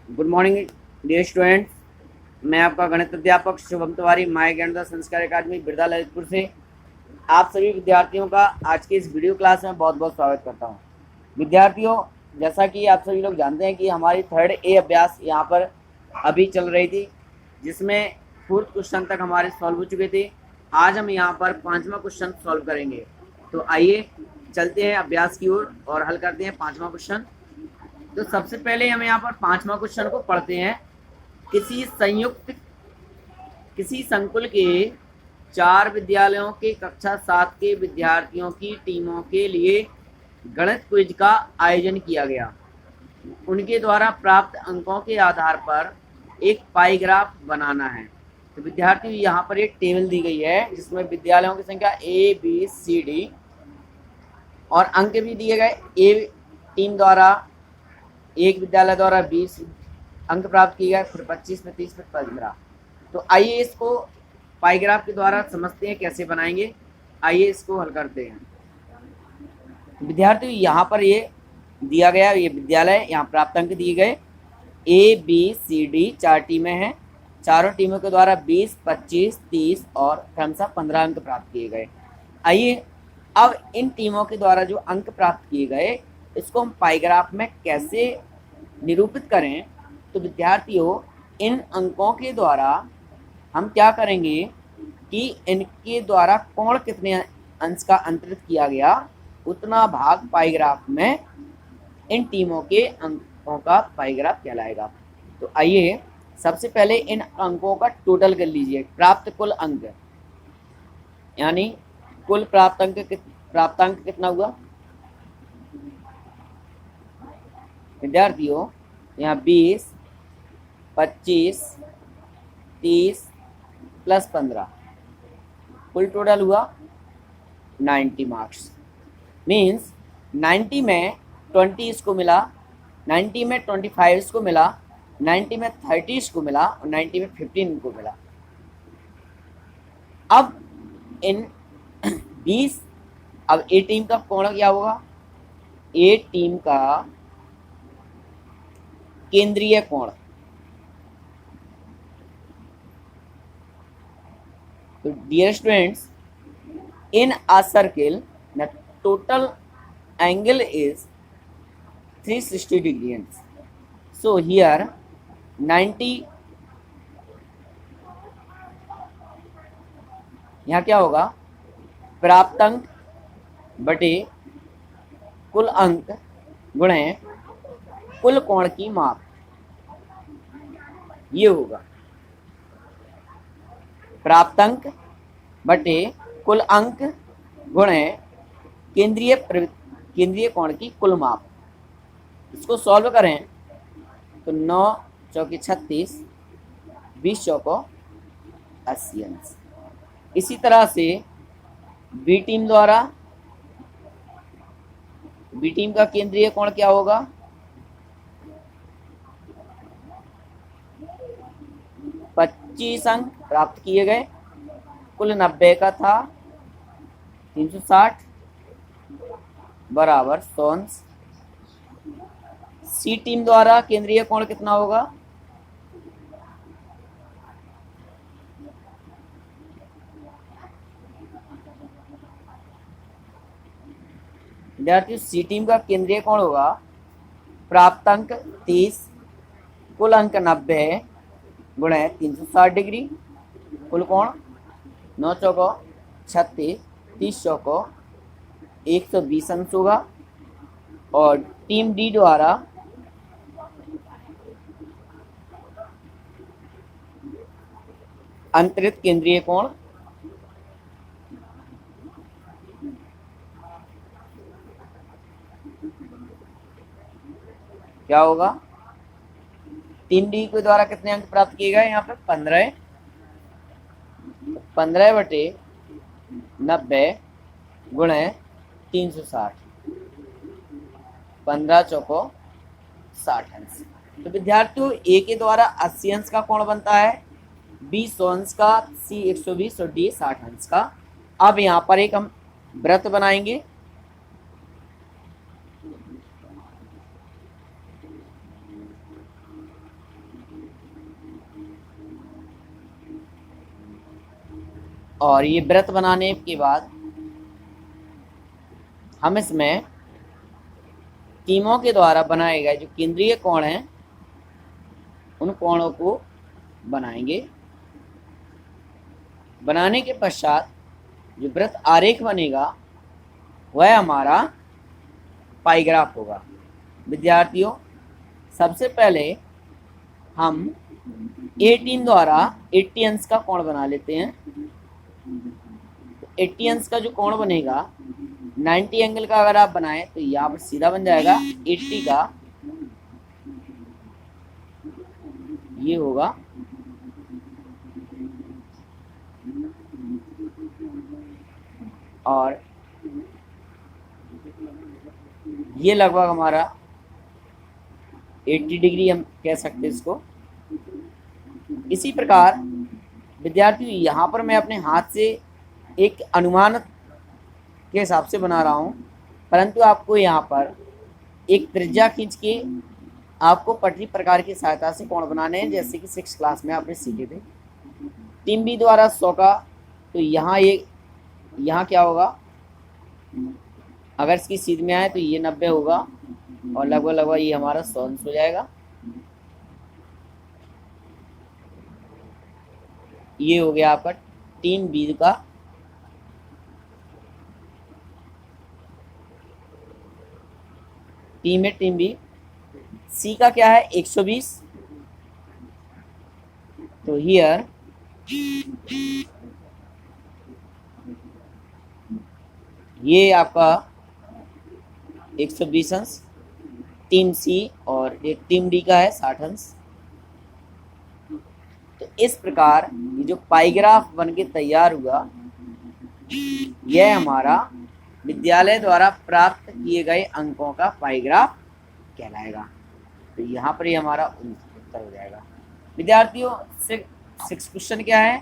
Good morning dear student. मैं आपका गणित अध्यापक शुभम तिवारी माय ज्ञानदा संस्कार अकादमी बिरदा ललितपुर से आप सभी विद्यार्थियों का आज की इस वीडियो क्लास में बहुत बहुत स्वागत करता हूं। विद्यार्थियों, जैसा कि आप सभी लोग जानते हैं कि हमारी थर्ड ए अभ्यास यहाँ पर अभी चल रही थी, जिसमें फोर्थ क्वेश्चन तक हमारे सॉल्व हो चुके थे। आज हम यहाँ पर पाँचवा क्वेश्चन सॉल्व करेंगे। तो आइए चलते हैं अभ्यास की ओर और हल करते हैं पाँचवा क्वेश्चन। तो सबसे पहले हम यहाँ पर पाँचवा क्वेश्चन को पढ़ते हैं। किसी संकुल के 4 विद्यालयों के कक्षा 7 के विद्यार्थियों की टीमों के लिए गणित क्विज का आयोजन किया गया। उनके द्वारा प्राप्त अंकों के आधार पर एक पाई ग्राफ बनाना है। तो विद्यार्थियों, यहाँ पर एक टेबल दी गई है जिसमें विद्यालयों की संख्या A, B, C, D और अंक भी दिए गए। ए टीम द्वारा एक विद्यालय द्वारा 20 अंक प्राप्त किए गए, फिर 25, फिर 30, फिर 15। तो आइए इसको पाईग्राफ के द्वारा समझते हैं कैसे बनाएंगे। आइए इसको हल करते हैं। विद्यार्थियों, यहाँ पर ये दिया गया, ये विद्यालय, यहाँ प्राप्त अंक दिए गए A, B, C, D 4 टीमें हैं। चारों टीमों के द्वारा 20, 25, 30 और क्रमशः 15 अंक प्राप्त किए गए। आइए अब इन टीमों के द्वारा जो अंक प्राप्त किए गए इसको हम पाईग्राफ में कैसे निरूपित करें। तो विद्यार्थियों, इन अंकों के द्वारा हम क्या करेंगे कि इनके द्वारा कोण कितने अंश का अंतरित किया गया उतना भाग पाईग्राफ में इन टीमों के अंकों का पाईग्राफ कहलाएगा। तो आइए सबसे पहले इन अंकों का टोटल कर लीजिए। प्राप्त कुल अंक यानी कुल प्राप्तांक कितना हुआ विद्यार्थियों? यहाँ 20, 25, 30 प्लस 15 कुल टोटल हुआ 90 मार्क्स। मीन्स 90 में 20 इसको मिला, 90 में 25 इसको मिला, 90 में 30 इसको मिला और 90 में 15 इनको मिला। अब इन 20, अब ए टीम का कोण क्या होगा? ए टीम का केंद्रीय कोण। तो dear students, in a circle the total angle is 360 degrees. So here 90, यहाँ क्या होगा? प्राप्त अंक बटे कुल अंक गुणे कुल कोण की माप, ये होगा प्राप्त अंक बटे कुल अंक गुणे केंद्रीय कोण की कुल माप। इसको सॉल्व करें तो 9 चौके 36, 20 चौको 80 अंश। इसी तरह से बी टीम का केंद्रीय कोण क्या होगा? 25 अंक प्राप्त किए गए, कुल 90 का था, 360 बराबर 100 अंश। सी टीम द्वारा केंद्रीय कोण कितना होगा? विद्यार्थियों, सी टीम का केंद्रीय कोण होगा प्राप्त अंक 30, कुल अंक 90 गुणे 360 डिग्री, कुल कोण 9 चौको 36, 30 चौको 120 अंश होगा। और टीम डी द्वारा अंतरित केंद्रीय कोण क्या होगा? टीम डी के द्वारा कितने अंक प्राप्त किए गए? यहाँ पे 15 बटे 90 गुणे 360, 15 चौको 60 अंश। तो विद्यार्थियों, ए के द्वारा 80 अंश का कोण बनता है, बी 100 अंश का, सी 120 और डी 60 अंश का। अब यहाँ पर एक हम वृत्त बनाएंगे। और ये वृत्त बनाने के बाद हम इसमें टीमों के द्वारा बनाए गए जो केंद्रीय कोण हैं उन कोणों को बनाएंगे। बनाने के पश्चात जो वृत्त आरेख बनेगा वह हमारा पाइग्राफ होगा। विद्यार्थियों, सबसे पहले हम 18 द्वारा 80 अंश का कोण बना लेते हैं। 80 अंश का जो कोण बनेगा 90 एंगल का अगर आप बनाएं तो यहाँ पर सीधा बन जाएगा 80 का ये होगा और ये लगभग हमारा 80 डिग्री हम कह सकते हैं इसको। इसी प्रकार विद्यार्थियों, यहाँ पर मैं अपने हाथ से एक अनुमान के हिसाब से बना रहा हूँ, परंतु आपको यहाँ पर एक त्रिज्या खींच के आपको पटरी प्रकार की सहायता से कोण बनाने हैं, जैसे कि 6th क्लास में आपने सीखे थे। टीम बी द्वारा 100 का, तो यहाँ क्या होगा, अगर इसकी सीध में आए तो ये 90 होगा और लगभग ये हमारा 100 अंश हो जाएगा। ये हो गया आपका टीम बी का। टीम ए टीम बी। सी का क्या है 120, तो हियर ये आपका 120 अंश टीम सी और एक टीम डी का है 60 अंश। तो इस प्रकार ये जो पाइग्राफ बन के तैयार हुआ यह हमारा विद्यालय द्वारा प्राप्त किए गए अंकों का पाइग्राफ कहलाएगा। तो यहाँ पर ये हमारा उत्तर हो जाएगा। विद्यार्थियों, 6 क्वेश्चन क्या है,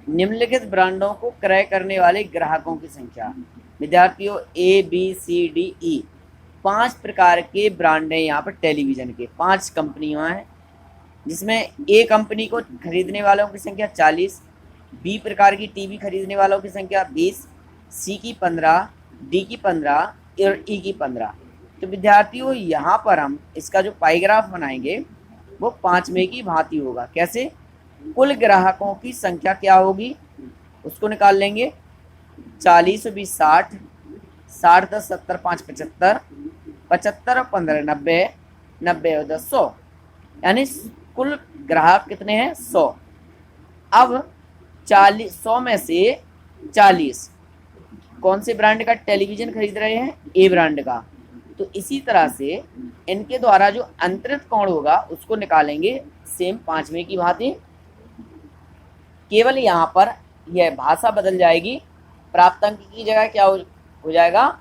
निम्नलिखित ब्रांडों को क्रय करने वाले ग्राहकों की संख्या। विद्यार्थियों, A B C D E 5 प्रकार के ब्रांड हैं यहाँ पर टेलीविज़न के। 5 कंपनियाँ हैं जिसमें ए कंपनी को खरीदने वालों की संख्या 40, बी प्रकार की टीवी खरीदने वालों की संख्या 20, सी की 15, डी की 15 और ई की 15। तो विद्यार्थियों, यहाँ पर हम इसका जो पाइग्राफ बनाएंगे वो 5 में की भांति होगा। कैसे? कुल ग्राहकों की संख्या क्या होगी उसको निकाल लेंगे। 40 और 20 60, 60 10 70 5 75, 75 और 15 90, 90 और 10 100, यानी कुल ग्राहक कितने हैं 100। अब 100 में से 40 कौन से ब्रांड का टेलीविज़न खरीद रहे हैं? ए ब्रांड का। तो इसी तरह से इनके द्वारा जो अंतरित कोण होगा उसको निकालेंगे सेम 5 में की भांति। केवल यहाँ पर यह भाषा बदल जाएगी। प्राप्त अंक की जगह क्या हो जाएगा?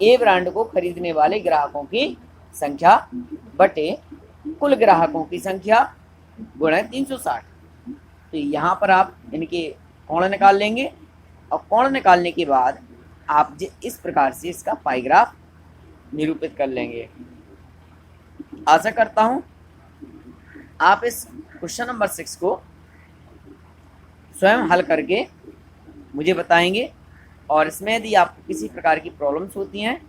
ए ब्रांड को खरीदने वाले ग्राहकों की संख्या बटे कुल ग्राहकों की संख्या गुणा 360। तो यहाँ पर आप इनके कोण निकाल लेंगे और कोण निकालने के बाद आप इस प्रकार से इसका पाइग्राफ निरूपित कर लेंगे। आशा करता हूँ आप इस क्वेश्चन नंबर 6 को स्वयं हल करके मुझे बताएंगे, और इसमें यदि आपको किसी प्रकार की प्रॉब्लम्स होती हैं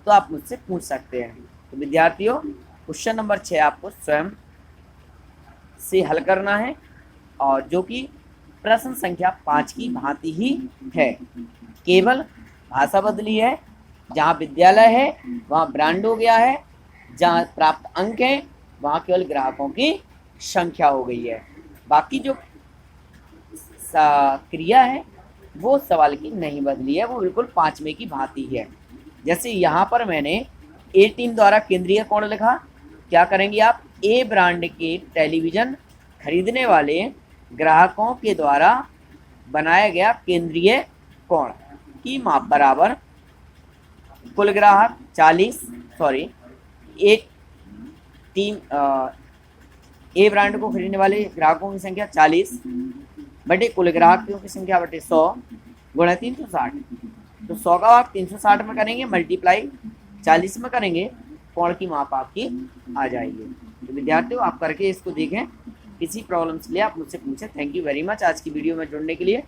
तो आप मुझसे पूछ सकते हैं। तो विद्यार्थियों, क्वेश्चन नंबर 6 आपको स्वयं से हल करना है, और जो कि प्रश्न संख्या 5 की भांति ही है। केवल भाषा बदली है। जहाँ विद्यालय है वहाँ ब्रांड हो गया है, जहाँ प्राप्त अंक हैं वहाँ केवल ग्राहकों की संख्या हो गई है। बाकी जो क्रिया है वो सवाल की नहीं बदली है, वो बिल्कुल 5 में की भांति है। जैसे यहाँ पर मैंने ए टीम द्वारा केंद्रीय कोण लिखा। क्या करेंगे आप? ए ब्रांड के टेलीविज़न खरीदने वाले ग्राहकों के द्वारा बनाया गया केंद्रीय कोण की माप बराबर कुल ग्राहक 40, सॉरी ए ब्रांड को खरीदने वाले ग्राहकों की संख्या 40 बटे कुल ग्राहकों की संख्या बटे 100 गुणा 360। तो 100 का आप 360 में करेंगे मल्टीप्लाई 40 में करेंगे, कोण की माप आपकी आ जाएगी। तो विद्यार्थियों, आप करके इसको देखें। किसी प्रॉब्लम्स के लिए आप मुझसे पूछें। थैंक यू वेरी मच आज की वीडियो में जुड़ने के लिए।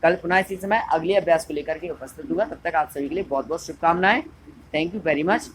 कल पुनः इसी समय अगले अभ्यास को लेकर के उपस्थित होगा। तब तक आप सभी के लिए बहुत बहुत शुभकामनाएं। Thank you very much.